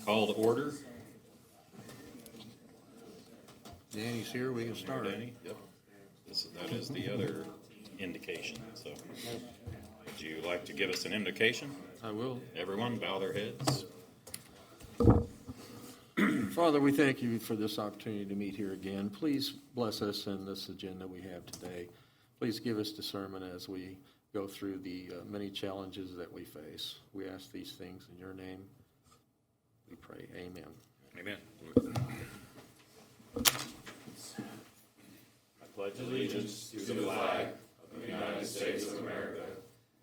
Call to order. Danny's here, we can start. Danny? Yep. That is the other indication, so. Would you like to give us an indication? I will. Everyone bow their heads. Father, we thank you for this opportunity to meet here again. Please bless us in this agenda we have today. Please give us discernment as we go through the many challenges that we face. We ask these things in your name. We pray. Amen. Amen. I pledge allegiance to the flag of the United States of America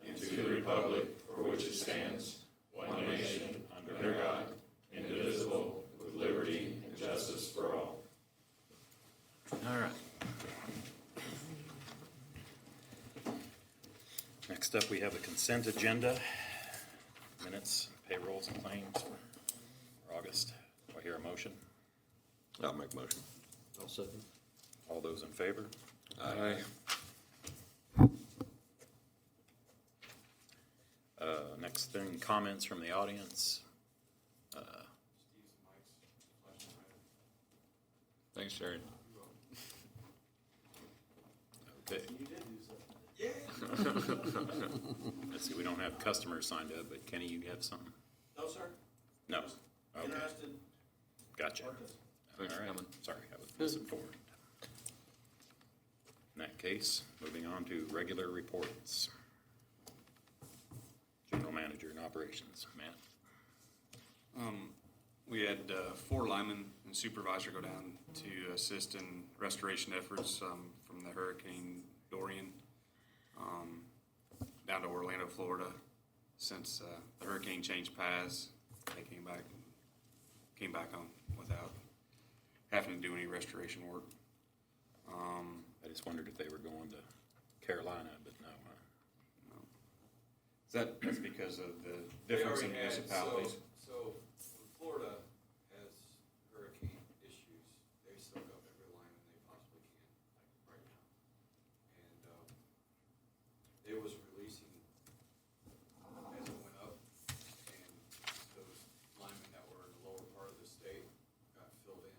and to the republic for which it stands, one nation, under God, indivisible, with liberty and justice for all. All right. Next up, we have a consent agenda. Minutes, payrolls, and claims for August. Do I hear a motion? I'll make a motion. I'll second. All those in favor? Aye. Next thing, comments from the audience. Thanks, Sharon. Okay. Let's see, we don't have customers signed up, but Kenny, you have something? No, sir. No. Okay. Interested. Gotcha. Thanks for All right. coming. Sorry, I was misinformed. In that case, moving on to regular reports. General Manager and Operations, Matt. We had 4 linemen and supervisor go down to assist in restoration efforts from the Hurricane Dorian down to Orlando, Florida. Since the hurricane changed paths, they came back home without having to do any restoration work. I just wondered if they were going to Carolina, but no. That's because of the difference in municipalities. So Florida has hurricane issues. They soak up every lineman they possibly can, like right now. And it was releasing as it went up, and those linemen that were in the lower part of the state got filled in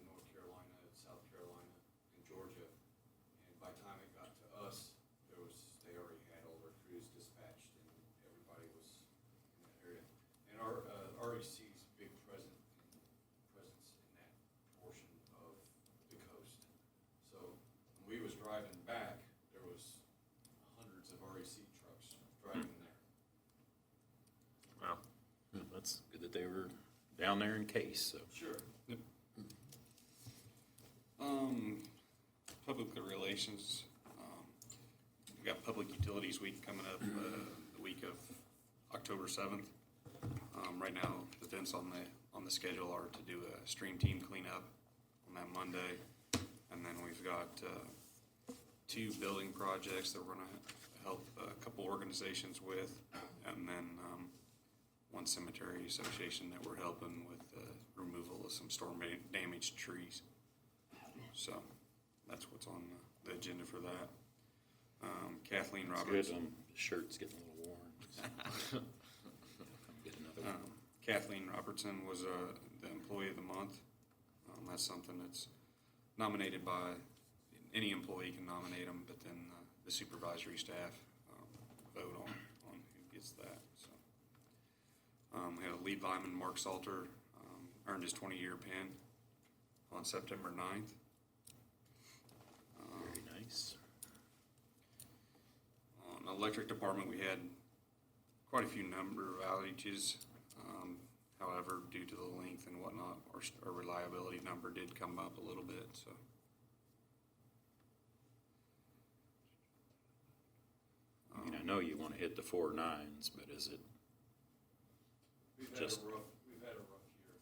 North Carolina, South Carolina, and Georgia. And by the time it got to us, they already had all their crews dispatched, and everybody was in that area. And our REC's big presence in that portion of the coast. So when we was driving back, there was hundreds of REC trucks driving there. Wow. That's good that they were down there in case, so. Sure. Public relations. We got Public Utilities Week coming up the week of October 7th. Right now, the events on the schedule are to do a stream team cleanup on that Monday, and then we've got 2 building projects that we're going to help a couple organizations with, and then 1 cemetery association that we're helping with removal of some storm damaged trees. So that's what's on the agenda for that. Kathleen Roberts. Good. The shirt's getting a little worn. Get another one. Kathleen Robertson was the Employee of the Month. That's something that's nominated by any employee can nominate them, but then the supervisory staff vote on who gets that. So we had a lead lineman, Mark Salter, earned his 20-year pin on September 9th. Very nice. On the electric department, we had quite a few number of outages. However, due to the length and whatnot, our reliability number did come up a little bit. So, I mean, I know you want to hit the 4 9s, but is it We've Just- had a rough year.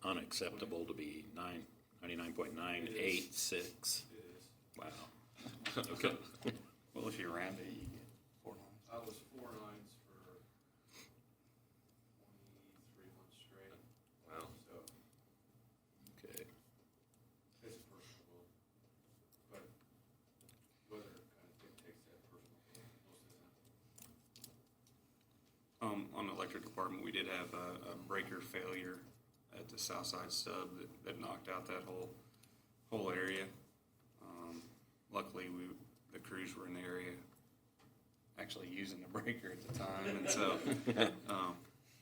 unacceptable to be 99.986? It is. Wow. Okay. well, if you round it, you get 4 9s. I was 4 9s for 23 months straight. Wow. So Okay. it's personal, but weather kind of dictates that personal most of the time. On the electric department, we did have a breaker failure at the south side stub that knocked out that whole area. Luckily, the crews were in the area actually using the breaker at the time, and so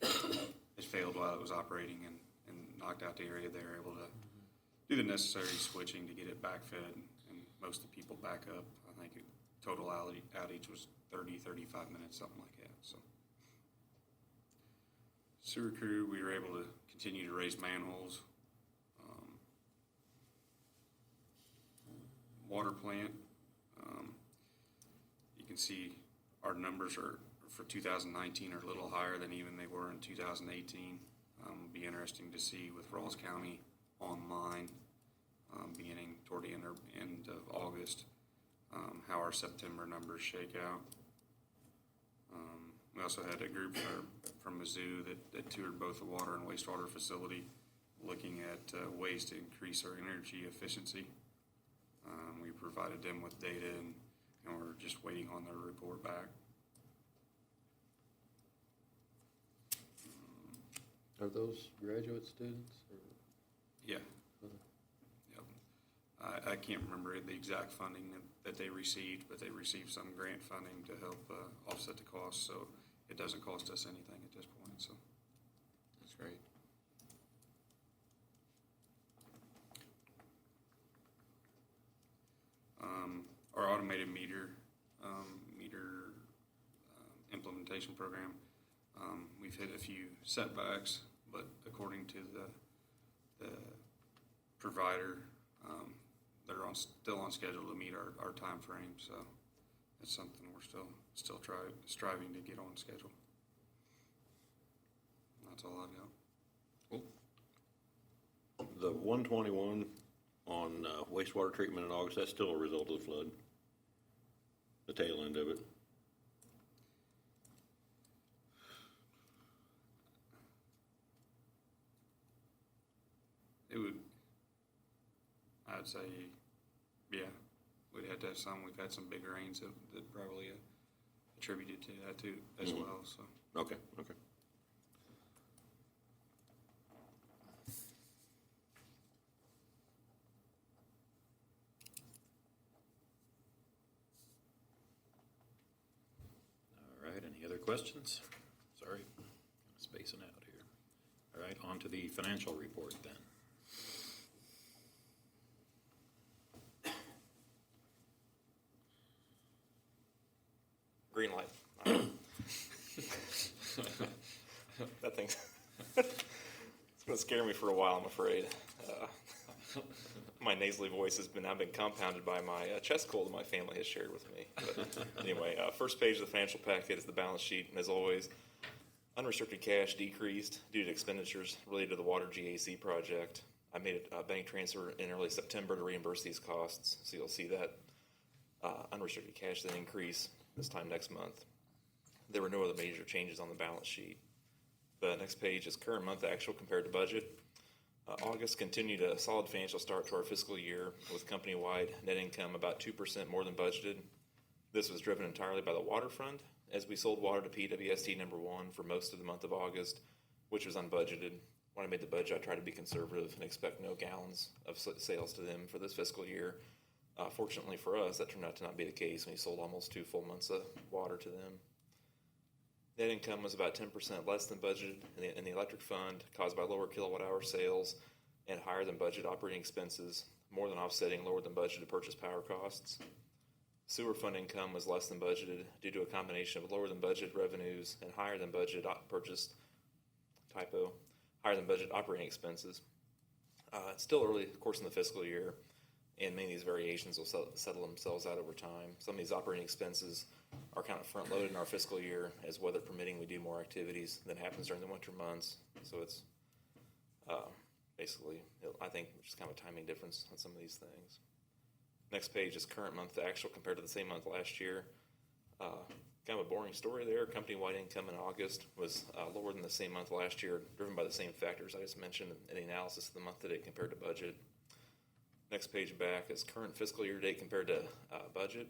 it failed while it was operating and knocked out the area. They were able to do the necessary switching to get it backfed and most of the people back up. I think total outage was 30, 35 minutes, something like that. So sewer crew, we were able to continue to raise manholes. Water plant, you can see our numbers are for 2019 are a little higher than even they were in 2018. It'll be interesting to see with Rawls County online beginning toward the end of August how our September numbers shake out. We also had a group from Mizzou that toured both the water and wastewater facility looking at ways to increase our energy efficiency. We provided them with data and we're just waiting on their report back. Are those graduate students? Or? Yeah. Yep. I can't remember the exact funding that they received, but they received some grant funding to help offset the cost, so it doesn't cost us anything at this point. So That's great. Our automated meter implementation program, we've hit a few setbacks, but according to the provider, they're still on schedule to meet our time frame. So it's something we're still striving to get on schedule. That's all I've got. The 121 on wastewater treatment in August, that's still a result of the flood, the tail end of it. I'd say, yeah, we'd have to have some. We've had some big rains that probably attributed to that too as well. So Okay. All right, any other questions? Sorry, spacing out here. All right, on to the financial report then. Green light. That thing's it's going to scare me for a while, I'm afraid. My nasally voice I've been compounded by my chest cold my family has shared with me. But anyway, first page of the financial packet is the balance sheet, and as always, unrestricted cash decreased due to expenditures related to the water GAC project. I made a bank transfer in early September to reimburse these costs, so you'll see that unrestricted cash then increase this time next month. There were no other major changes on the balance sheet. The next page is current month actual compared to budget. August continued a solid financial start to our fiscal year with company-wide net income about 2% more than budgeted. This was driven entirely by the waterfront as we sold water to PWST number 1 for most of the month of August, which was unbudgeted. When I made the budget, I tried to be conservative and expect no gallons of sales to them for this fiscal year. Fortunately for us, that turned out to not be the case, and we sold almost 2 full months of water to them. Net income was about 10% less than budgeted in the electric fund, caused by lower kilowatt-hour sales and higher than budget operating expenses, more than offsetting lower than budgeted purchase power costs. Sewer fund income was less than budgeted due to a combination of lower than budget revenues and higher than budget higher than budget operating expenses. It's still early, of course, in the fiscal year, and many of these variations will settle themselves out over time. Some of these operating expenses are kind of front-loaded in our fiscal year. As weather permitting, we do more activities than happens during the winter months. So it's basically, I think, just kind of a timing difference on some of these things. Next page is current month actual compared to the same month last year. Kind of a boring story there. Company-wide income in August was lower than the same month last year, driven by the same factors I just mentioned in the analysis of the month to date compared to budget. Next page back is current fiscal year date compared to budget.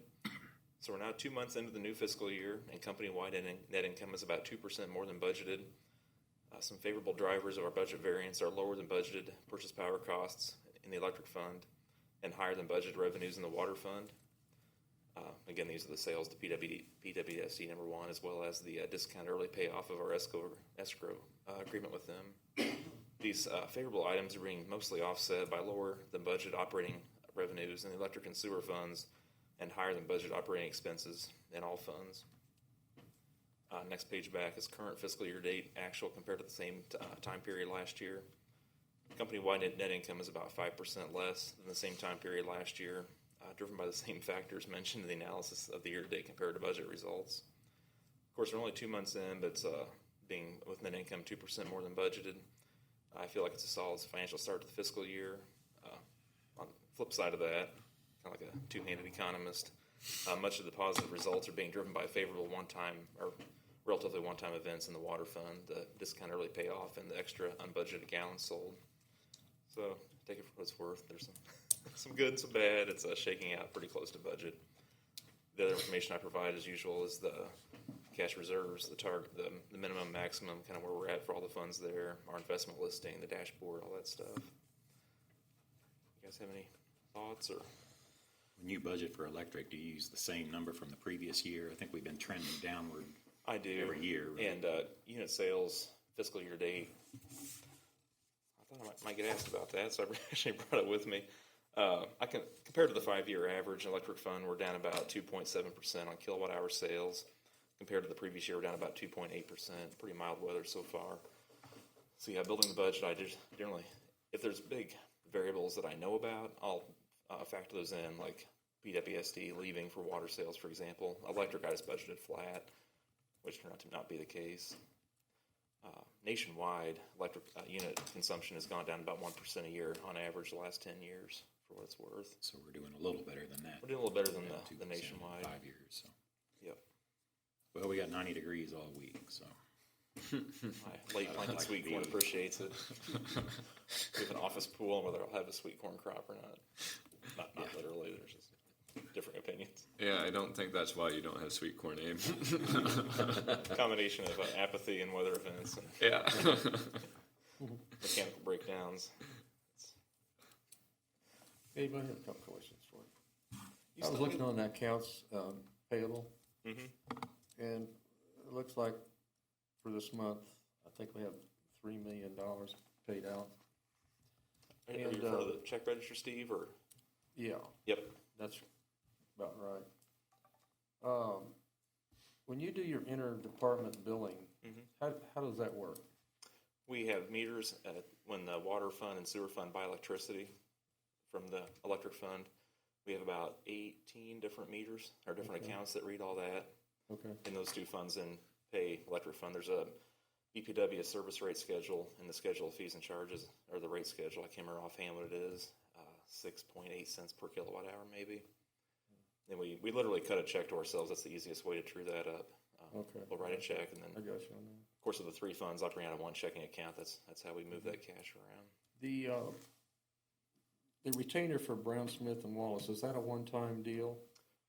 So we're now 2 months into the new fiscal year, and company-wide net income is about 2% more than budgeted. Some favorable drivers of our budget variance are lower than budgeted purchase power costs in the electric fund and higher than budgeted revenues in the water fund. Again, these are the sales to PWSC number one, as well as the discount early payoff of our escrow agreement with them. These favorable items are being mostly offset by lower than budget operating revenues in the electric and sewer funds and higher than budget operating expenses in all funds. Next page back is current fiscal year date actual compared to the same time period last year. Company-wide net income is about 5% less than the same time period last year, driven by the same factors mentioned in the analysis of the year-to-date compared to budget results. Of course, we're only 2 months in, but being with net income 2% more than budgeted, I feel like it's a solid financial start to the fiscal year. On the flip side of that, kind of like a two-handed economist, much of the positive results are being driven by favorable one-time or relatively one-time events in the water fund, the discount early payoff, and the extra unbudgeted gallons sold. So take it for what it's worth. There's some good and some bad. It's shaking out pretty close to budget. The other information I provide, as usual, is the cash reserves, the target, the minimum, maximum, kind of where we're at for all the funds there, our investment listing, the dashboard, all that stuff. You guys have any thoughts or? When you budget for electric, do you use the same number from the previous year? I think we've been trending downward. I do. Every year. Right? And unit sales, fiscal year date, I thought I might get asked about that, so I actually brought it with me. I can compared to the 5-year average, electric fund, we're down about 2.7% on kilowatt hour sales. Compared to the previous year, we're down about 2.8%. Pretty mild weather so far. So yeah, building the budget, I just generally, if there's big variables that I know about, I'll factor those in, like PWSD leaving for water sales, for example. Electric, I just budgeted flat, which turned out to not be the case. Nationwide, electric unit consumption has gone down about 1% a year on average the last 10 years, for what it's worth. So we're doing a little better than that. We're doing a little better than the nationwide. 5 years. So. Yep. Well, we got 90 degrees all week, so. My late planted sweet corn appreciates it. We have an office pool, and whether I'll have a sweet corn crop or not. Not literally, there's just different opinions. Yeah, I don't think that's why you don't have sweet corn, Abe. Combination of apathy and weather events and Yeah. mechanical breakdowns. Abe, I have a couple questions for you. I was looking on that accounts payable, and it looks like for this month, I think we have $3 million paid out. Are you in front of the check register, Steve, or? Yeah. Yep. That's about right. When you do your interdepartment billing, how does that work? We have meters when the water fund and sewer fund buy electricity from the electric fund. We have about 18 different meters or different accounts that read all that. Okay. And those two funds then pay electric fund. There's a BPW service rate schedule and the schedule of fees and charges, or the rate schedule. I can't remember offhand what it is. 6.8 cents per kilowatt hour, maybe. And we literally cut a check to ourselves. That's the easiest way to true that up. Okay. We'll write a check, and then, I got you on that. of course, with the three funds operating out of one checking account, that's how we move that cash around. The retainer for Brown, Smith, and Wallace, is that a one-time deal?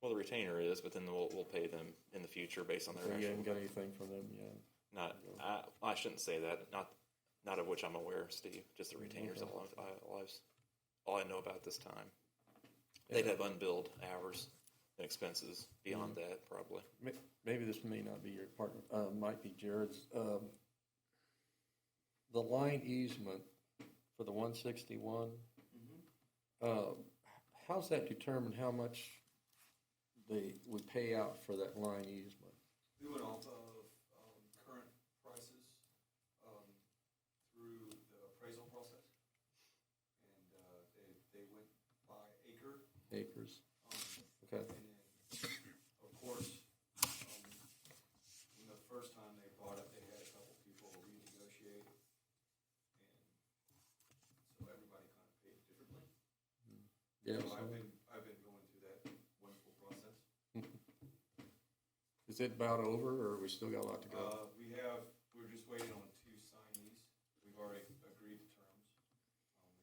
Well, the retainer is, but then we'll pay them in the future based on their So you actual. haven't got anything from them yet? I shouldn't say that. Not of which I'm aware, Steve. Just the retainers. Okay. All I know about this time. They'd have unbilled hours and expenses beyond that, probably. Maybe this may not be your department, might be Jared's. The line easement for the 161, how's that determine how much we pay out for that line easement? We went off of current prices through the appraisal process, and they went by acre. Acres. Okay. And then, of course, when the first time they brought it, they had a couple people renegotiate, and so everybody kind of paid differently. Yeah. So I've been going through that wonderful process. Is it about over, or we still got a lot to go? We're just waiting on 2 signees. We've already agreed to terms.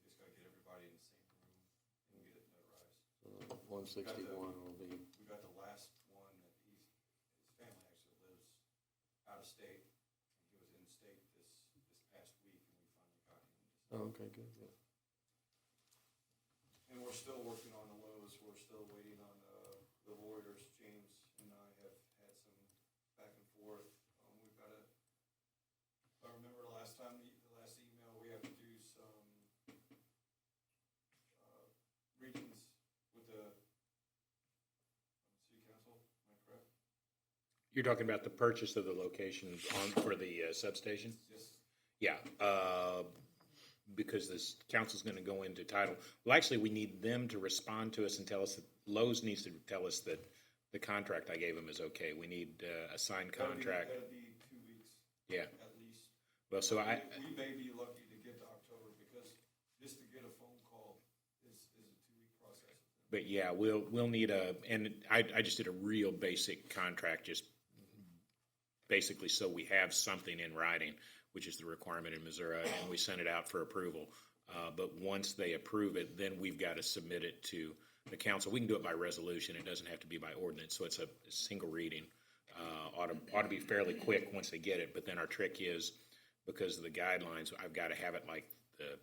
We just gotta get everybody in the same room and get it notarized. 161 will be. We got the last one that his family actually lives out of state, and he was in state this Oh, okay, good, good. And we're still working on the lows, we're still waiting on, the Warriors. James and I have had some back and forth. We've got to, if I remember the last time, the last email, we have to do some, regions with the city council, am I correct? You're talking about the purchase of the location for the substation? Yes. Yeah, because this council's going to go into title. Well, actually, we need them to respond to us and tell us that Lowe's needs to tell us that the contract I gave them is okay. We need a signed contract. That'll be 2 weeks. Yeah. At least. Well, so We may be lucky to get to October because just to get a phone call is a 2-week process. But yeah, we'll need and I just did a real basic contract, just basically so we have something in writing, which is the requirement in Missouri, and we sent it out for approval. But once they approve it, then we've got to submit it to the council. We can do it by resolution. It doesn't have to be by ordinance, so it's a single reading. Ought to be fairly quick once they get it, but then our trick is, because of the guidelines, I've got to have it like the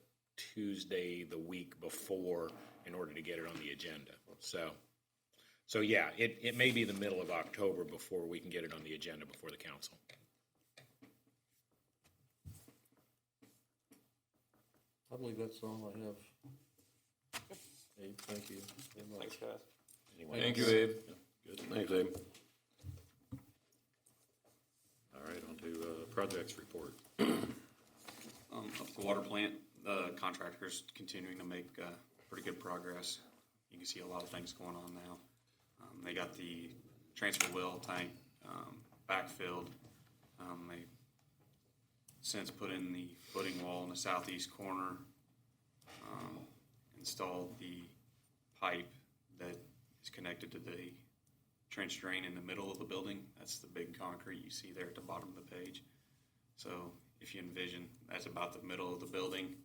Tuesday the week before in order to get it on the agenda. So yeah, it may be the middle of October before we can get it on the agenda before the council. I believe that's all I have. Abe, thank you very much. Thanks, guys. Anyway, Thank you, Abe. Good. Thanks, Abe. All right, on to projects report. Up the water plant, the contractor's continuing to make pretty good progress. You can see a lot of things going on now. They got the transfer well tank backfilled. They since put in the footing wall in the southeast corner, installed the pipe that is connected to the trench drain in the middle of the building. That's the big concrete you see there at the bottom of the page. So if you envision, that's about the middle of the building.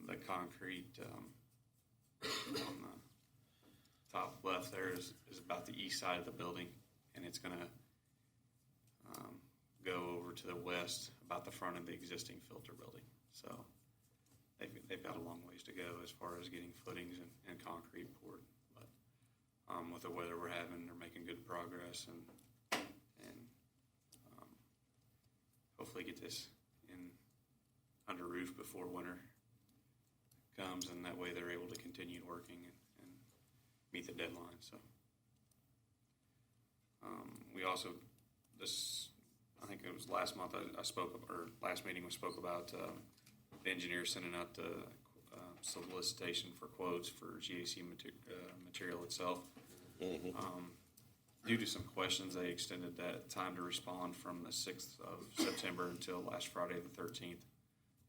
The concrete on the top left there is about the east side of the building, and it's going to go over to the west about the front of the existing filter building. So they've got a long ways to go as far as getting footings and concrete poured. But with the weather we're having, they're making good progress, and hopefully get this in under roof before winter comes, and that way they're able to continue working and meet the deadline. So we also, I think it was last month last meeting we spoke about the engineer sending out the solicitation for quotes for GAC material itself. Due to some questions, they extended that time to respond from the 6th of September until last Friday the 13th,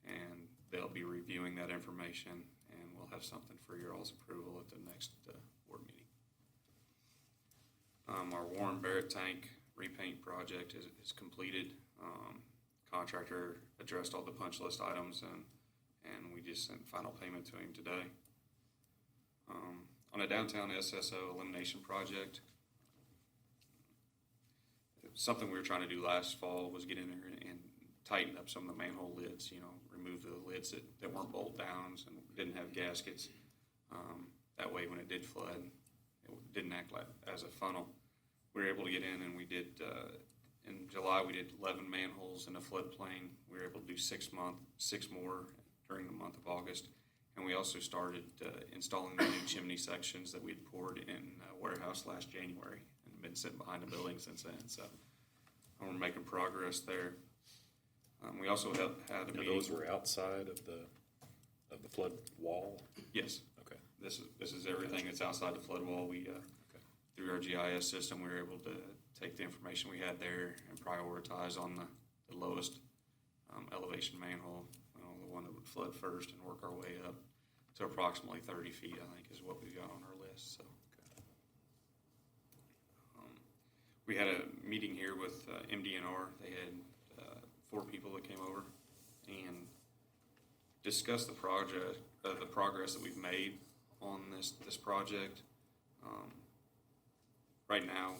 and they'll be reviewing that information, and we'll have something for your all's approval at the next board meeting. Our Warren Barrett tank repaint project is completed. Contractor addressed all the punch list items, and we just sent final payment to him today. On a downtown SSO elimination project, something we were trying to do last fall was get in there and tighten up some of the manhole lids, remove the lids that weren't bolt downs and didn't have gaskets. That way when it did flood, it didn't act like as a funnel. We were able to get in, and we did, in July, we did 11 manholes in the floodplain. We were able to do 6 more during the month of August. And we also started installing the new chimney sections that we'd poured in warehouse last January and been sitting behind the building since then. So we're making progress there. We also had a meeting. Those were outside of the flood wall? Yes. Okay. This is everything that's outside the flood wall. We through our GIS system, we were able to take the information we had there and prioritize on the lowest elevation manhole, the one that would flood first, and work our way up to approximately 30 feet, I think, is what we've got on our list. So we had a meeting here with MDNR. They had 4 people that came over and discussed the project, the progress that we've made on this project. Right now,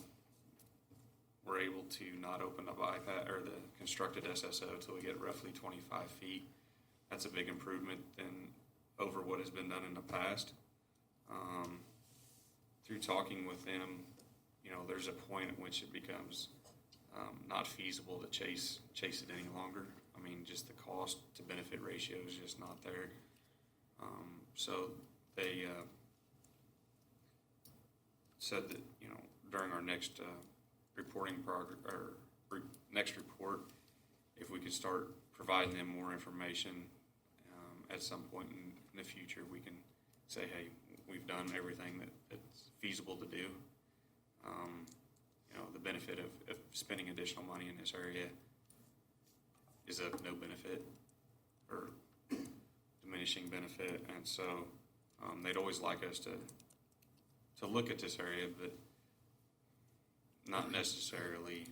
we're able to not open the bypass or the constructed SSO until we get roughly 25 feet. that's a big improvement over what has been done in the past. Through talking with them, there's a point at which it becomes not feasible to chase it any longer. I mean, just the cost to benefit ratio is just not there. So they said that during our next reporting next report, if we could start providing them more information at some point in the future, we can say, hey, we've done everything that's feasible to do. The benefit of spending additional money in this area is of no benefit or diminishing benefit, and so they'd always like us to look at this area, but not necessarily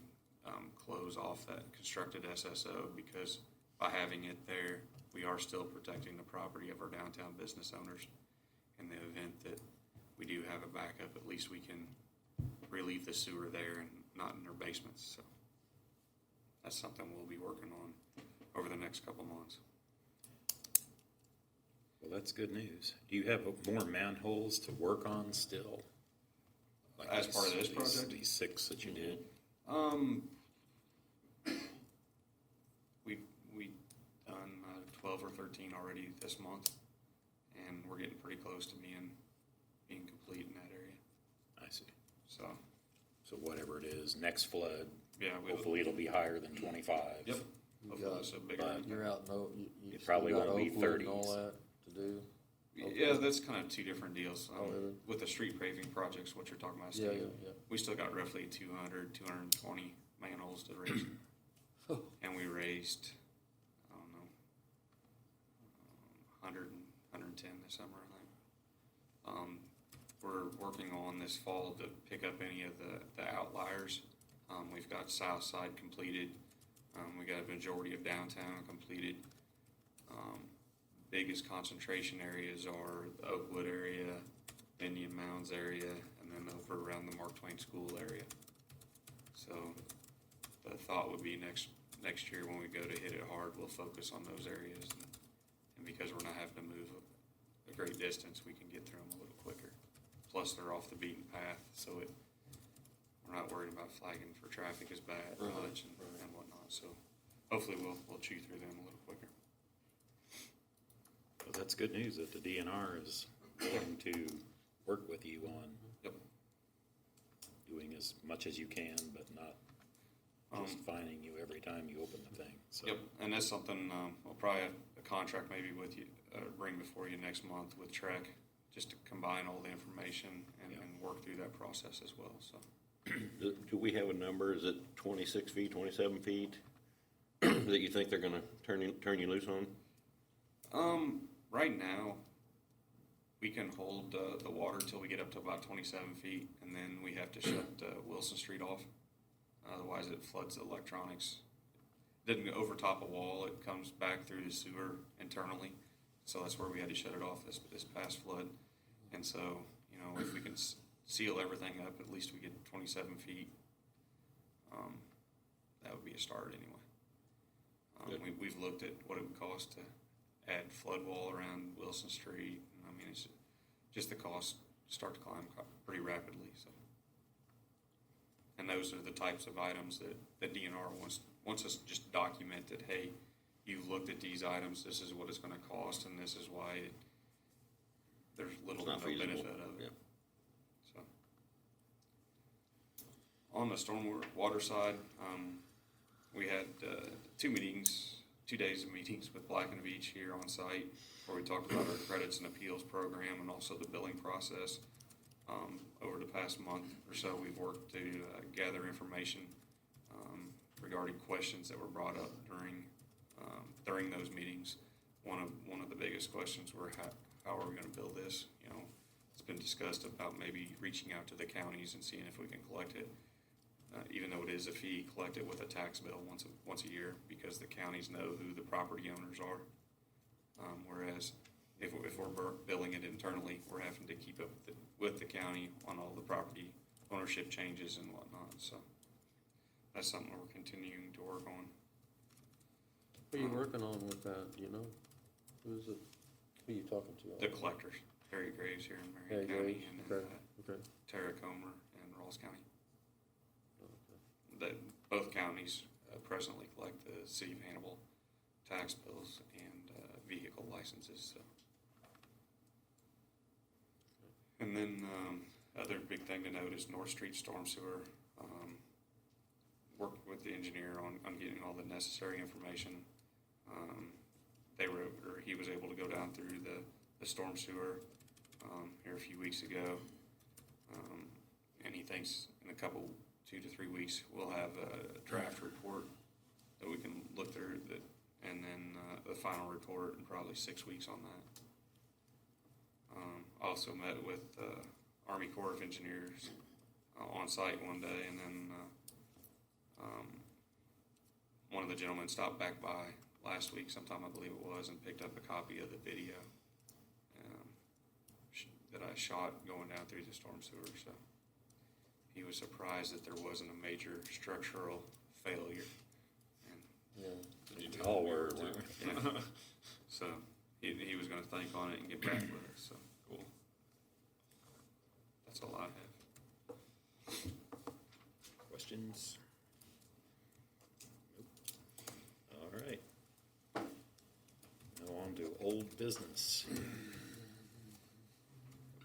close off that constructed SSO, because by having it there, we are still protecting the property of our downtown business owners. In the event that we do have a backup, at least we can relieve the sewer there and not in their basements. So that's something we'll be working on over the next couple months. Well, that's good news. Do you have more manholes to work on still? As part of this project? These 6 that you did? We done 12 or 13 already this month, and we're getting pretty close to being complete in that area. I see. So whatever it is, next flood, yeah, hopefully it'll be higher than 25. Yep. Hopefully it's a bigger. But You're out, you It probably still got won't be Oakwood and all 30s. that to do? Yeah, that's kind of 2 different deals. Really? With the street paving projects, what you're talking about, Yeah, Steve, yeah. we still got roughly 200, 220 manholes to raise. And we raised, I don't know, 100, 110 this summer, I think. We're working on this fall to pick up any of the outliers. We've got South Side completed. We got a majority of downtown completed. Biggest concentration areas are the Oakwood area, Indian Mounds area, and then over around the Mark Twain School area. So the thought would be next year when we go to hit it hard, we'll focus on those areas. And because we're not having to move a great distance, we can get through them a little quicker. Plus, they're off the beaten path, so we're not worried about flagging for traffic as bad much and whatnot. So hopefully we'll chew through them a little quicker. Well, that's good news that the DNR is willing to work with you on Yep. doing as much as you can, but not just fining you every time you open the thing. So. Yep, and that's something we'll probably have a contract maybe with you, bring before you next month with Trek, just to combine all the information and work through that process as well. So, Do we have a number? Is it 26 feet, 27 feet that you think they're going to turn you loose on? Right now, we can hold the water till we get up to about 27 feet, and then we have to shut Wilson Street off. Otherwise, it floods the electronics. It doesn't go over top a wall. It comes back through the sewer internally. So that's where we had to shut it off this past flood. And so, if we can seal everything up, at least we get 27 feet. That would be a start anyway. We've looked at what it would cost to add flood wall around Wilson Street. I mean, it's just the costs start to climb pretty rapidly. So, and those are the types of items that DNR wants us to just document that, hey, you've looked at these items, this is what it's going to cost, and this is why there's little to no benefit of it. Yeah. So, on the stormwater side, we had 2 days of meetings with Black and Veatch here on site, where we talked about our credits and appeals program and also the billing process. Over the past month or so, we've worked to gather information regarding questions that were brought up during those meetings. One of the biggest questions were how are we going to bill this? It's been discussed about maybe reaching out to the counties and seeing if we can collect it, even though it is a fee, collect it with a tax bill once a year, because the counties know who the property owners are. Whereas if we're billing it internally, we're having to keep up with the county on all the property ownership changes and whatnot. So that's something we're continuing to work on. What are you working on with that, Who's it? Who are you talking to? The collectors, Harry Graves here in Harry Marion County, Graves? and Okay, then okay. Tara Comer in Rawls County. That both counties presently collect the city of Hannibal tax bills and vehicle licenses. So. And then other big thing to note is North Street Storm Sewer. Worked with the engineer on getting all the necessary information. He was able to go down through the storm sewer here a few weeks ago, and he thinks in a couple 2 to 3 weeks we'll have a draft report that we can look through that, and then the final report in probably 6 weeks on that. Also met with Army Corps of Engineers on site one day, and then one of the gentlemen stopped back by last week sometime, I believe it was, and picked up a copy of the video that I shot going down through the storm sewer. So he was surprised that there wasn't a major structural failure. And All were. yeah. So he was going to think on it and get back with us. So cool. That's all I have. Questions? Nope. All right. Now on to old business.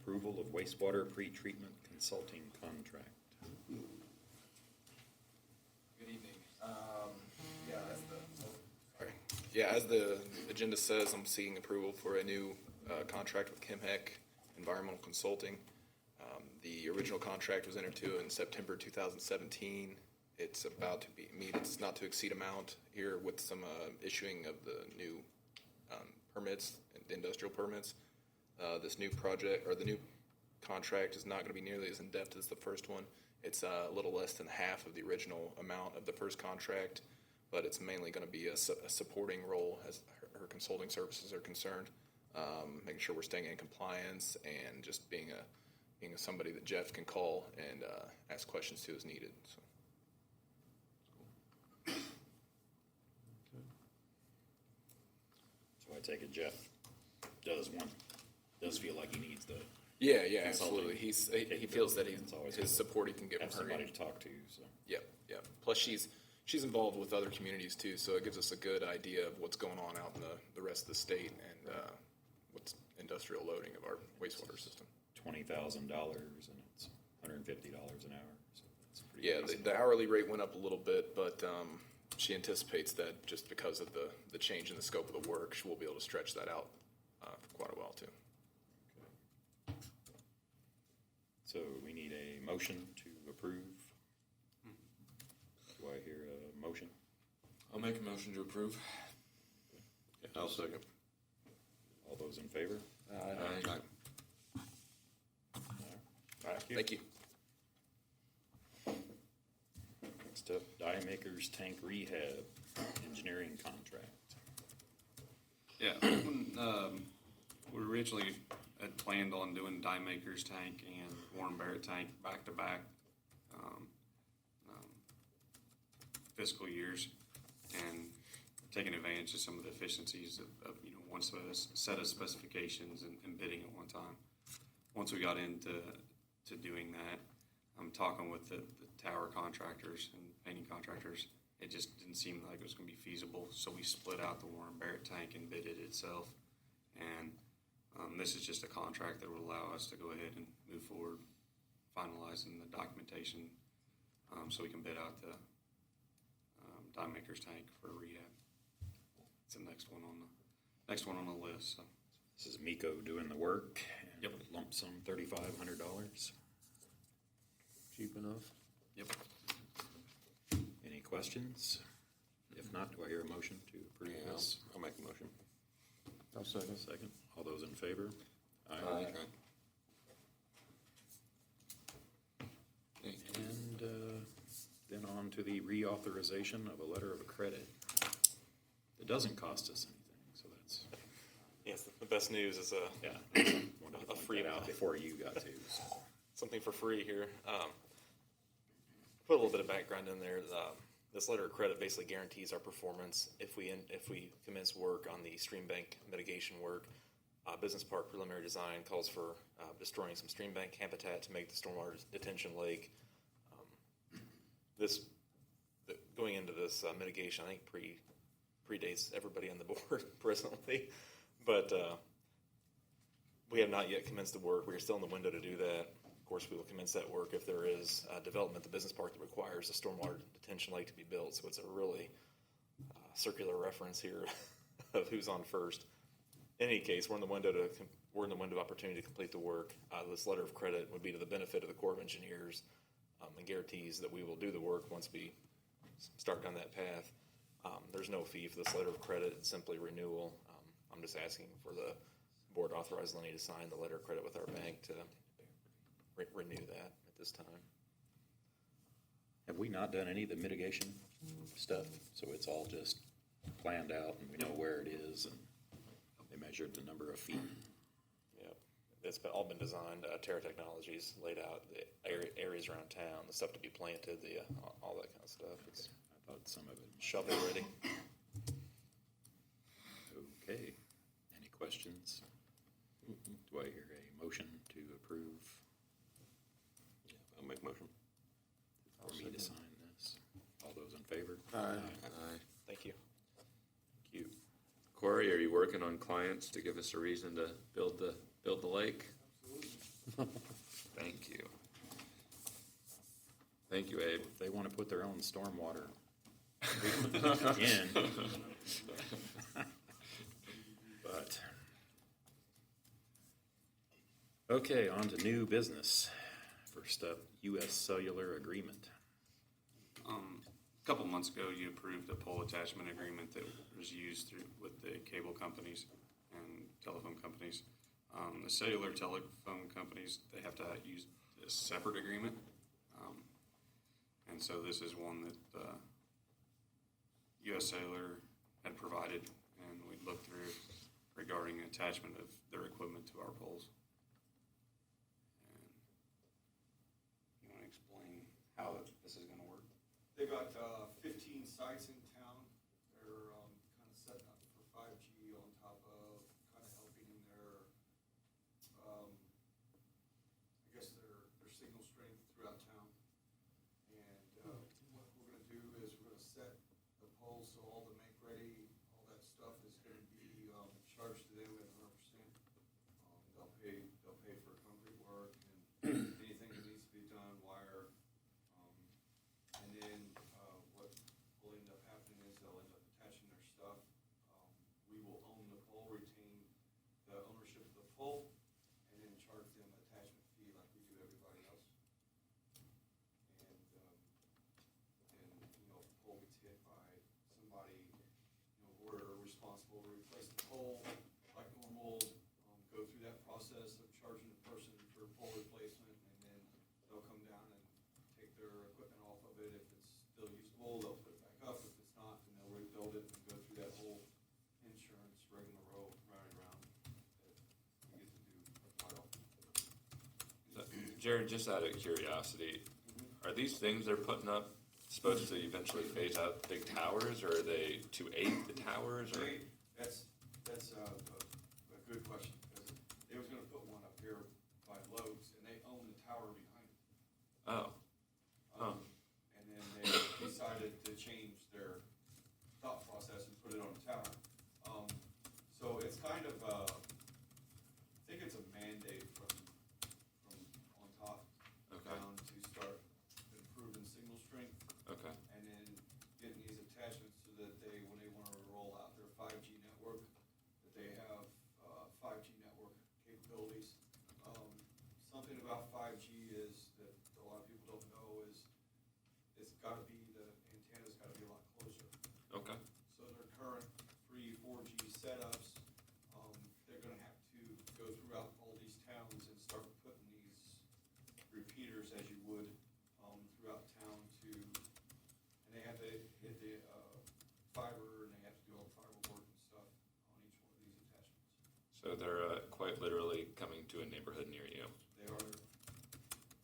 Approval of wastewater pretreatment consulting contract. Good evening. As the agenda says, I'm seeking approval for a new contract with ChemHeck Environmental Consulting. The original contract was entered into in September 2017. It's about to meet its not to exceed amount here with some issuing of the new permits, industrial permits. This new project, or the new contract, is not going to be nearly as in-depth as the first one. It's a little less than half of the original amount of the first contract, but it's mainly going to be a supporting role as her consulting services are concerned, making sure we're staying in compliance and just being somebody that Jeff can call and ask questions to as needed. So I take it Jeff does feel like he needs the Yeah, consulting absolutely. He feels that It's always his support he can get have from her. somebody to talk to. So Yep. Plus, she's involved with other communities too, so it gives us a good idea of what's going on out in the rest of the state and what's industrial loading of our wastewater system. $20,000 and it's $150 an hour. So that's pretty. Yeah, reasonable. the hourly rate went up a little bit, but she anticipates that just because of the change in the scope of the work, she will be able to stretch that out for quite a while too. So we need a motion to approve. Do I hear a motion? I'll make a motion to approve. I'll second. All those in favor? Aye. All right, thank you. Next up, Die Makers Tank Rehab Engineering Contract. Yeah, we originally had planned on doing Die Maker's tank and Warren Barrett tank back to back fiscal years, and taking advantage of some of the efficiencies of one set of specifications and bidding at one time. Once we got into doing that, I'm talking with the tower contractors and painting contractors. It just didn't seem like it was going to be feasible, so we split out the Warren Barrett tank and bid it itself. And this is just a contract that would allow us to go ahead and move forward, finalizing the documentation, so we can bid out the Die Maker's tank for rehab. It's the next one on the list. So. This is Miko doing the work. And Yep. Lump sum $3,500. Cheap enough? Yep. Any questions? If not, do I hear a motion to approve this? I'll make a motion. I'll second. Second. All those in favor? Aye. And then on to the reauthorization of a letter of credit. It doesn't cost us anything, so that's, Yes, the best news is yeah. Wanted to A point free that out amount. before you got to. So. something for free here. Put a little bit of background in there. This letter of credit basically guarantees our performance if we commence work on the stream bank mitigation work. Business Park preliminary design calls for destroying some stream bank habitat to make the stormwater detention lake. Going into this mitigation, I think predates everybody on the board presently, but we have not yet commenced the work. We are still in the window to do that. Of course, we will commence that work if there is development at the business park that requires a stormwater detention lake to be built. So it's a really circular reference here of who's on first. In any case, we're in the window of opportunity to complete the work. This letter of credit would be to the benefit of the Corps of Engineers and guarantees that we will do the work once we start down that path. There's no fee for this letter of credit. It's simply renewal. I'm just asking for the board to authorize Lenny to sign the letter of credit with our bank to renew that at this time. Have we not done any of the mitigation stuff? So it's all just planned out and we know where it is and they measured the number of feet. Yep. It's all been designed. Terra Technologies laid out the areas around town, the stuff to be planted, all that kind of stuff. It's I thought some of it. shovel ready. Okay. Any questions? Do I hear a motion to approve? I'll make a motion. For me to sign this. All those in favor? Aye. Thank you. Thank you. Corey, are you working on clients to give us a reason to build the lake? Absolutely. Thank you. Thank you, Abe. If they want to put their own stormwater in. But, okay, on to new business. First up, U.S. Cellular Agreement. A couple months ago, you approved a pole attachment agreement that was used with the cable companies and telephone companies. The cellular telephone companies, they have to use a separate agreement. And so this is one that U.S. Cellular had provided, and we looked through regarding attachment of their equipment to our poles. And you want to explain how this is going to work? They got 15 sites in town. They're kind of setting up for 5G on top of kind of helping in their, I guess their signal strength throughout town. And what we're going to do is we're going to set the poles so all the make ready, all that stuff is going to be charged to them at 100%. They'll pay for concrete work and anything that needs to be done, wire. And then what will end up happening is they'll end up attaching their stuff. We will own the pole, retain the ownership of the pole, and then charge them an attachment fee like we do everybody else. And if the pole gets hit by somebody, we're responsible to replace the pole like normal, go through that process of charging the person for pole replacement, and then they'll come down and take their equipment off of it. If it's still usable, they'll put it back up. If it's not, then they'll rebuild it and go through that whole insurance rigmarole right around that we get to do quite often. Jared, just out of curiosity, are these things they're putting up supposed to eventually phase out the big towers, or are they to aid the towers? Or? That's a good question, because they was gonna put one up here by Lowe's, and they own the tower behind it. Oh. And then they decided to change their thought process and put it on the tower. So it's kind of, I think it's a mandate from on top down to start improving signal strength. Okay. And then getting these attachments so that when they want to roll out their 5G network, that they have 5G network capabilities. Something about 5G is that a lot of people don't know is it's got to be, the antenna's got to be a lot closer. Okay. So their current 3, 4G setups, they're going to have to go throughout all these towns and start putting these repeaters, as you would, throughout town and they have to hit the fiber, and they have to do all the fiber work and stuff on each one of these attachments. So they're quite literally coming to a neighborhood near you. They are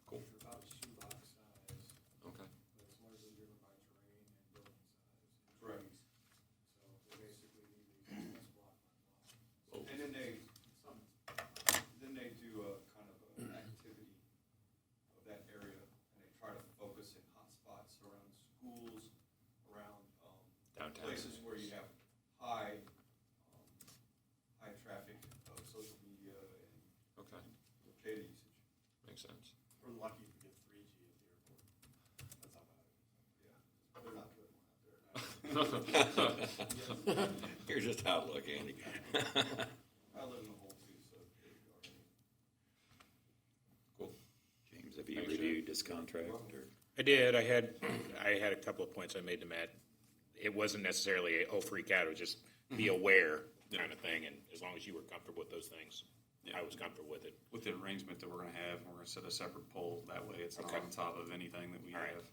Cool. about shoebox size, Okay. but it's largely driven by terrain and building Okay, data usage. makes sense. We're lucky if we get 3G at the airport. That's how bad it is. Yeah, they're not putting one out there. You're just outlook, Andy. I live in a hole too, so there you go. Cool. James, have you Thanks, reviewed this contract? Or? I did. I had a couple of points I made to Matt. It wasn't necessarily a, oh, freak out. It was just be aware kind of thing. And as long as you were comfortable with those things, I was comfortable with it. With the arrangement that we're gonna have, we're gonna set a separate pole, that way it's not Okay. on top of anything that we All right. have,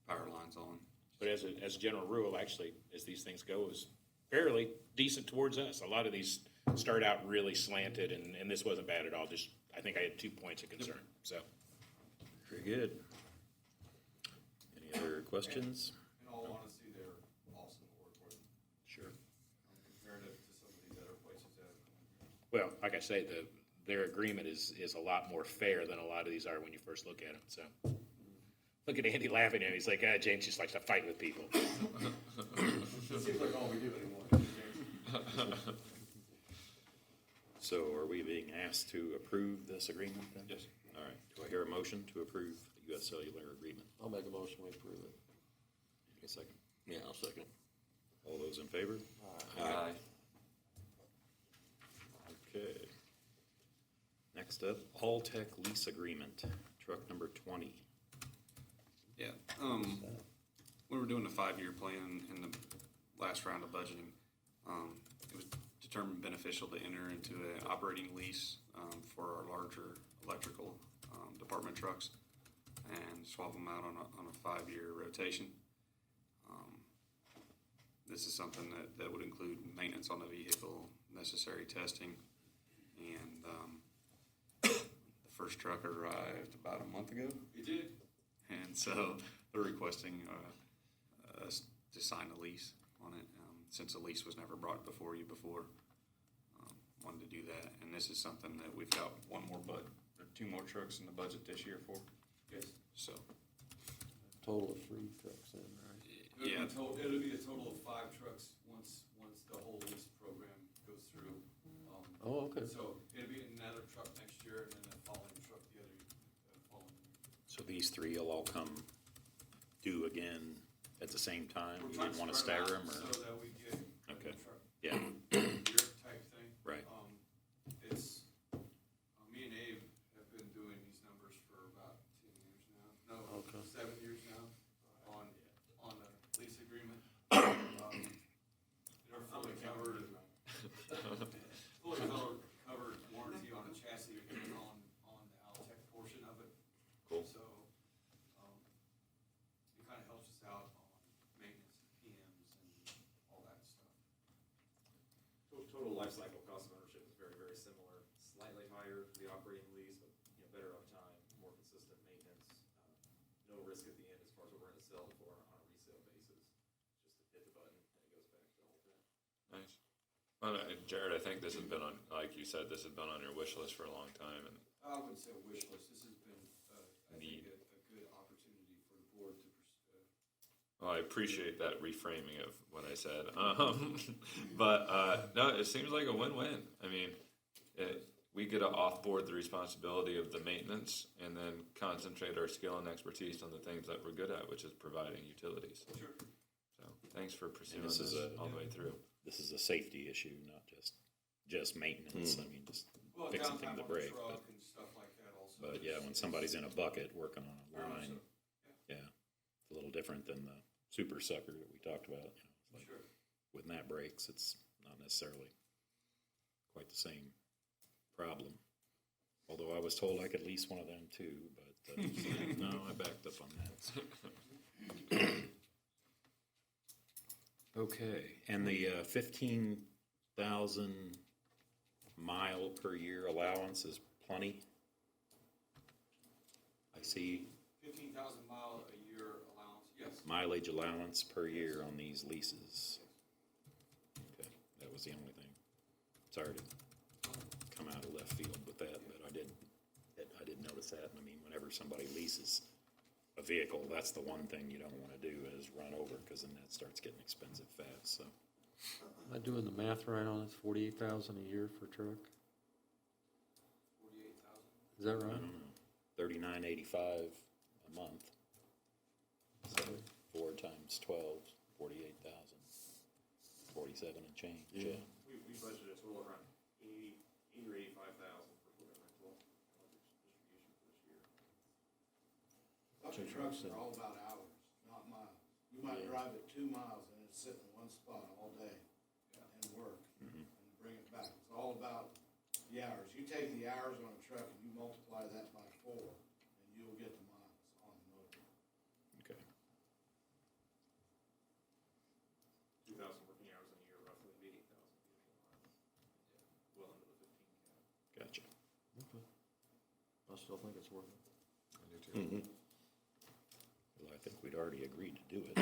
power lines on. But as a general rule, actually, as these things go, is fairly decent towards us. A lot of these start out really slanted, and this wasn't bad at all. Just, I think I had 2 points of concern, so. Very good. Any other questions? In all honesty, they're awesome to work with, Sure. comparative to some of these other places that have come in. Well, like I say, their agreement is a lot more fair than a lot of these are when you first look at them, so. Look at Andy laughing at him. He's like, James just likes to fight with people. It seems like all we do anymore. So are we being asked to approve this agreement then? Yes. All right. Do I hear a motion to approve the U.S. Cellular agreement? I'll make a motion, we approve it. A second. Yeah, I'll second. All those in favor? Aye. Okay. Next up, All-Tech lease agreement, truck number 20. Yeah, we were doing a 5-year plan in the last round of budgeting. It was determined beneficial to enter into an operating lease for our larger electrical department trucks and swap them out on a 5-year rotation. This is something that would include maintenance on the vehicle, necessary testing, and the first truck arrived about a month ago. You did? And so they're requesting us to sign a lease on it, since a lease was never brought before you before. Wanted to do that, and this is something that we've got or 2 more trucks in the budget this year for. Yes. So, Total of 3 trucks in, right? yeah, It'll be a total of 5 trucks once the whole lease program goes through. Oh, okay. So it'll be another truck next year and then the following truck the following year. So these 3 will all come due again at the same time? We're You trying didn't want to spread stagger out them, or? so that we get a Okay. truck Yeah, year type thing. right. It's, me and Abe have been doing these numbers for about 10 years now. No, Okay. 7 years now on a lease agreement. They're fully covered, covered warranty on a chassis and on the Altech portion of it. Cool. So, it kind of helps us out on maintenance, PMs and all that stuff. Total life cycle cost of ownership is very, very similar, slightly higher for the operating lease, but, better uptime, more consistent maintenance, no risk at the end as far as what we're gonna sell it for on a resale basis. Just hit the button and it goes back to the whole thing. Nice. Well, Jared, I think this has been on, like you said, this has been on your wish list for a long time, and I wouldn't say a wish list, this has been, I think, Neat. a good opportunity for the board to pursue. well, I appreciate that reframing of what I said. But no, it seems like a win-win. I mean, we get to offboard the responsibility of the maintenance and then concentrate our skill and expertise on the things that we're good at, which is providing utilities. Sure. So thanks for pursuing this this is all the way through. This is a safety issue, not just maintenance. I mean, just Well, fixing downtime things to on the break. truck and stuff like that also. But yeah, when somebody's in a bucket working on a Very much line, so. yeah, it's a little different than the super sucker that we talked about. It's like Sure. when that breaks, it's not necessarily quite the same problem. Although I was told I could lease one of them too, but no, I backed up on that. Okay, and the 15,000 mile per year allowance is plenty? I see 15,000 mile a year allowance, yes. mileage allowance per year on these leases. Okay, that was the only thing. Sorry to come out of left field with that, but I did notice that. I mean, whenever somebody leases a vehicle, that's the one thing you don't want to do is run over, because then that starts getting expensive fast, so. Am I doing the math right on this? 48,000 a year for a truck? Is that I right? don't know, $39.85 a month. So 4 times 12, 48,000. 47 and change, yeah. We budgeted a total around 80 or 85,000 for equipment rental and distribution for this year. Bucket trucks are all about hours, not miles. You might drive it 2 miles and it's sitting in one spot all day and work and bring it back. It's all about the hours. You take the hours on a truck and you multiply that by 4 and you'll get the miles on the motor. Okay. 2,000 working hours in a year, roughly 80,000 vehicle miles. Well into the 15 cap. Gotcha. Okay. I still think it's worth it. I do too. Well, I think we'd already agreed to do it.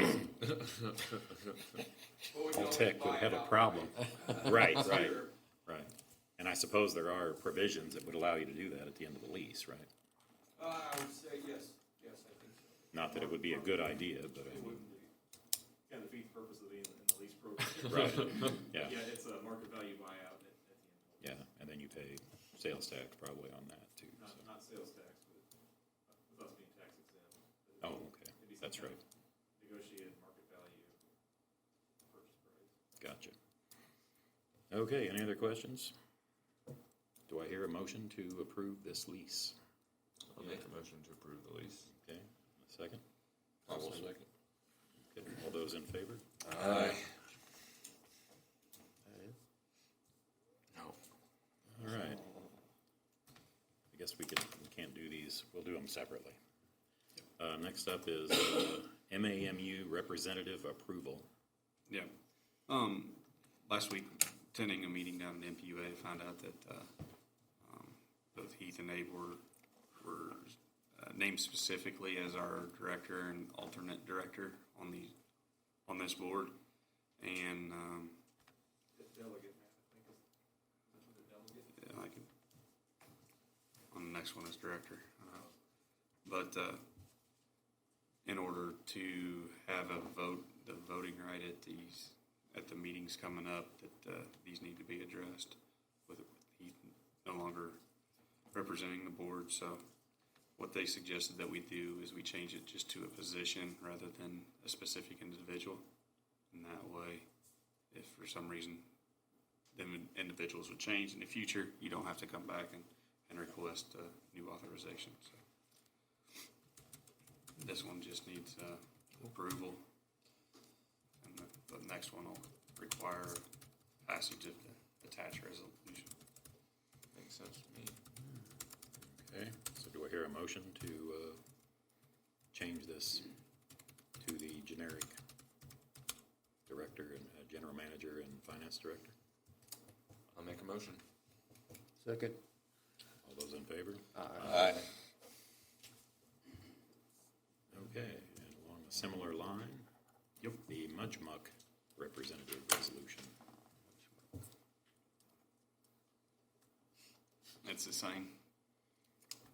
Well, we can All always tech buy would it have a outright. problem. Right, right, Sure. right. And I suppose there are provisions that would allow you to do that at the end of the lease, right? I would say yes, I think so. Not that it would be a good idea, but I It mean, wouldn't be. Kind of defeats the purpose of being in the lease program. right, yeah, Yeah, it's a market value buyout at the end. yeah. And then you pay sales tax probably on that too, so. Not sales tax, but with us being tax exempt. Oh, okay, It'd be some that's kind right. of Negotiated market value purchase price. Gotcha. Okay, any other questions? Do I hear a motion to approve this lease? I'll make a motion to approve the lease. Okay, a second? I will second. Okay, all those in favor? Aye. No. All right. I guess we can't do these, we'll do them separately. Next up is MAMU representative approval. Yeah. Last week, attending a meeting down in MPUA, found out that both Heath and Abe were named specifically as our director and alternate director on this board. And Delegate, Matt, I think is the delegate. yeah, I can, on the next one as director. But in order to have a vote, the voting right at the meetings coming up, that these need to be addressed with Heath no longer representing the board. So what they suggested that we do is we change it just to a position rather than a specific individual. And that way, if for some reason them individuals would change in the future, you don't have to come back and request a new authorization. So this one just needs approval, and the next one will require passage of the attached resolution. Makes sense to me. Okay, so do I hear a motion to change this to the generic director and general manager and finance director? I'll make a motion. Second. All those in favor? Aye. Okay, and along a similar line, the Mudgemuck representative resolution. It's the same.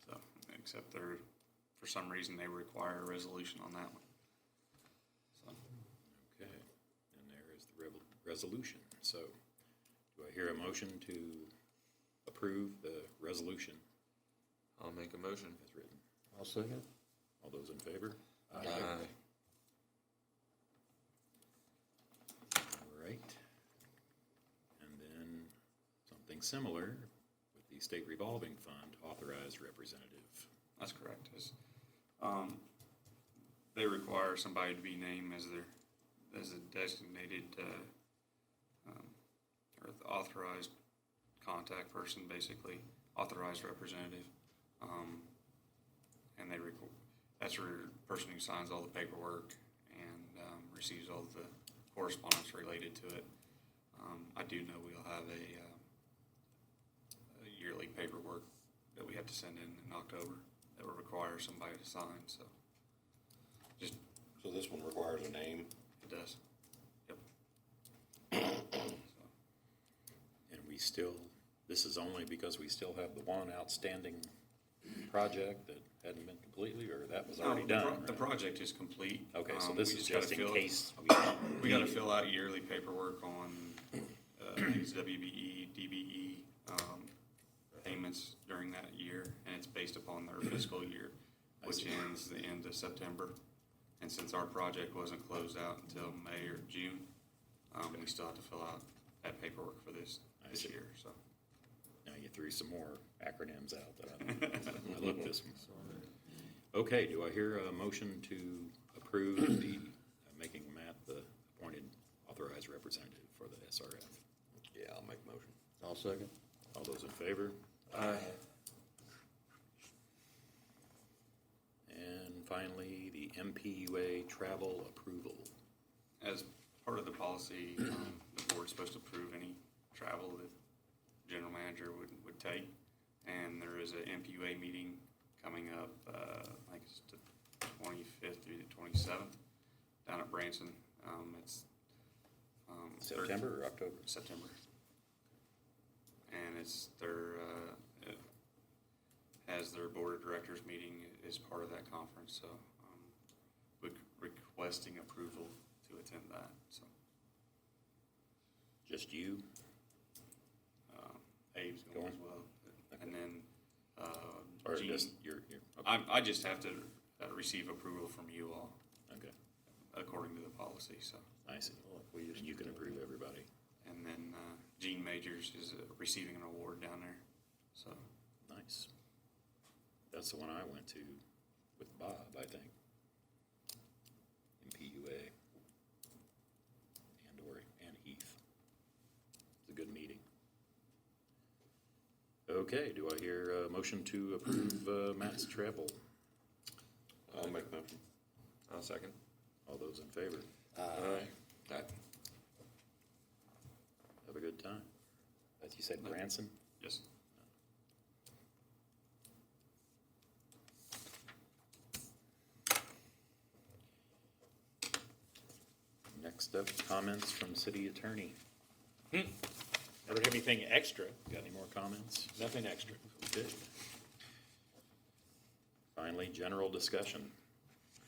So, except for some reason, they require a resolution on that one. So, Okay, and there is the resolution. So do I hear a motion to approve the resolution I'll make a motion. as written? I'll second. All those in favor? Aye. All right. And then something similar with the State Revolving Fund authorized representative. that's correct. They require somebody to be named as a designated or the authorized contact person, basically authorized representative, and that's the person who signs all the paperwork and receives all the correspondence related to it. I do know we'll have a yearly paperwork that we have to send in October that will require somebody to sign. So just So this one requires a name? it does. Yep. So, And we still, this is only because we still have the one outstanding project that hadn't been completely, or that was already done, The right? project is complete. Okay, so We this is gotta just in fill- case. We got to fill out yearly paperwork on things WBE, DBE, payments during that year, and it's based upon their fiscal year, which ends the end of September. And since our project wasn't closed out until May or June, we still have to fill out that paperwork for this year, so. Now you threw some more acronyms out that I looked this one. Okay, do I hear a motion to approve the, making Matt the appointed authorized representative for the SRF? Yeah, I'll make a motion. I'll second. All those in favor? Aye. And finally, the MPUA travel approval. As part of the policy, the board's supposed to approve any travel that the general manager would take. And there is an MPUA meeting coming up, I think it's the 25th through the 27th down at Branson. It's September or October? September. And it's their, it has their board of directors meeting as part of that conference, so requesting approval to attend that, so. Just you? Abe's going as well, and then, Or Gene, just, you're okay. I just have to receive approval from you all, Okay, according to the policy, so. I see. And you can approve everybody. And then Gene Majors is receiving an award down there, so. Nice. That's the one I went to with Bob, I think. MPUA. And Heath. It's a good meeting. Okay, do I hear a motion to approve Matt's travel? I'll make a motion. I'll second. All those in favor? Aye. Have a good time. As you said, Branson? Yes. Next up, comments from city attorney. I don't have anything extra. Got any more comments? Nothing extra. Okay. Finally, general discussion.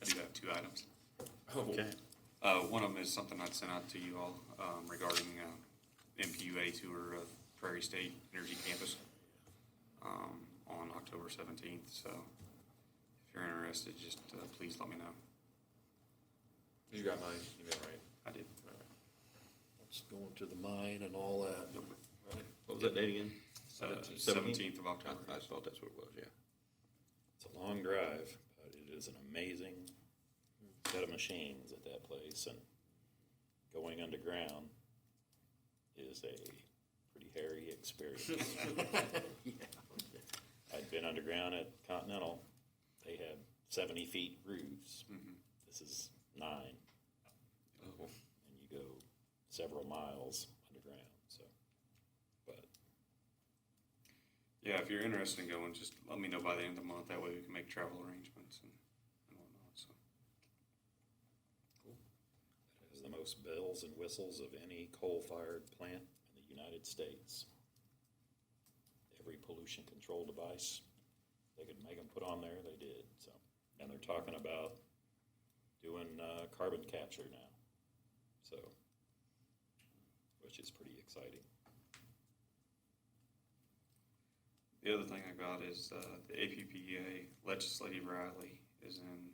I do have two items. Okay. One of them is something I'd sent out to you all regarding MPUA tour of Prairie State Energy Campus on October 17th. So if you're interested, just please let me know. You got my email, right? I did. It's going to the mine and all that. What was that date again? 17th of October. I thought that's what it was, yeah. It's a long drive, but it is an amazing set of machines at that place, and going underground is a pretty hairy experience. I'd been underground at Continental. They had 70 feet roofs. Mm-hmm. This is 9. Oh. And you go several miles underground, so, but Yeah, if you're interested in going, just let me know by the end of the month. That way we can make travel arrangements and whatnot. So. it has the most bells and whistles of any coal-fired plant in the United States. Every pollution control device they could make them put on there, they did. So, and they're talking about doing carbon capture now, so, which is pretty exciting. The other thing I got is the HBPW legislative rally is in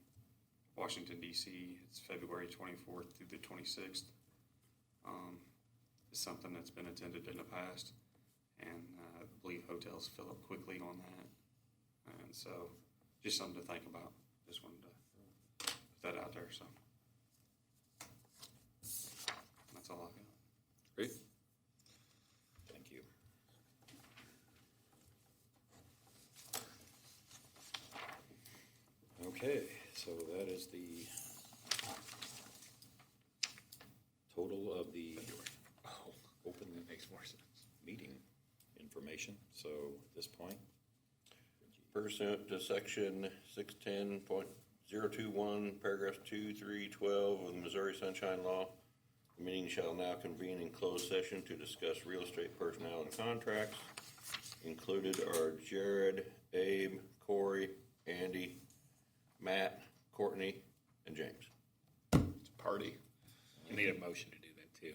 Washington, D.C. It's February 24th through the 26th. It's something that's been attended in the past, and I believe hotels fill up quickly on that. And so just something to think about. Just wanted to put that out there. So that's all I've got. Great. Thank you. Okay, so that is the total of the open Makes more sense. meeting information. So at this point, Pursuant to section 610.021, paragraphs 2, 3, 12 of the Missouri Sunshine Law, the meeting shall now convene in closed session to discuss real estate personnel and contracts. Included are Jared, Abe, Corey, Andy, Matt, Courtney, and James. It's a party. You need a motion to do that too.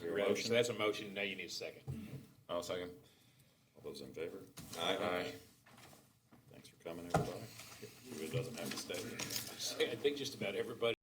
your motion. So that's a motion. Now you need a second. I'll second. All Those in favor? Aye. Thanks for coming, everybody. Who doesn't have to stay? I think just about everybody